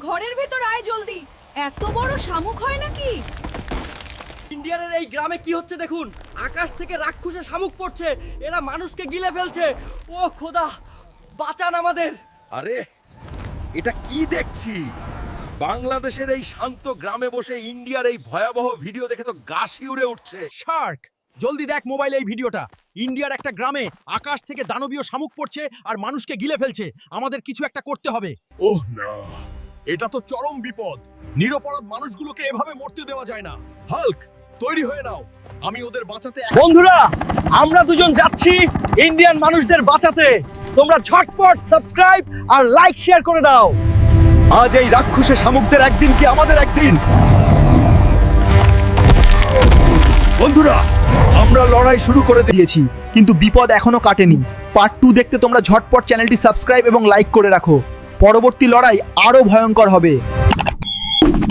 ঘরের ভেতর আয় জলদি। এত বড় শামুক হয় নাকি? ইন্ডিয়ার এই গ্রামে কি হচ্ছে দেখুন, আকাশ থেকে রাক্ষসে শামুক পড়ছে, এরা মানুষকে গিলে ফেলছে। ও খোদা, বাঁচান আমাদের। আরে এটা কি দেখছি? বাংলাদেশের এই শান্ত গ্রামে বসে ইন্ডিয়ার এই ভয়াবহ ভিডিও দেখে তো গা শিউরে উঠছে। শার্ক, জলদি দেখ মোবাইলে এই ভিডিওটা। ইন্ডিয়ার একটা গ্রামে আকাশ থেকে দানবীয় শামুক পড়ছে আর মানুষকে গিলে ফেলছে। আমাদের কিছু একটা করতে হবে। ওহ না, এটা তো চরম বিপদ। নিরপরাধ মানুষগুলোকে এভাবে মরতে দেওয়া যায় না। হাল্ক, তৈরি হয়ে নাও, আমি ওদের বাঁচাতে। বন্ধুরা, আমরা দুজন যাচ্ছি ইন্ডিয়ান মানুষদের বাঁচাতে। তোমরা ঝটপট সাবস্ক্রাইব আর লাইক শেয়ার করে দাও। আজ এই রাক্ষসে শামুকদের একদিন কি আমাদের একদিন। বন্ধুরা, আমরা লড়াই শুরু করে দিয়েছি, কিন্তু বিপদ এখনো কাটেনি। পার্ট 2 দেখতে তোমরা ঝটপট চ্যানেলটি সাবস্ক্রাইব এবং লাইক করে রাখো। পরবর্তী লড়াই আরো ভয়ঙ্কর হবে।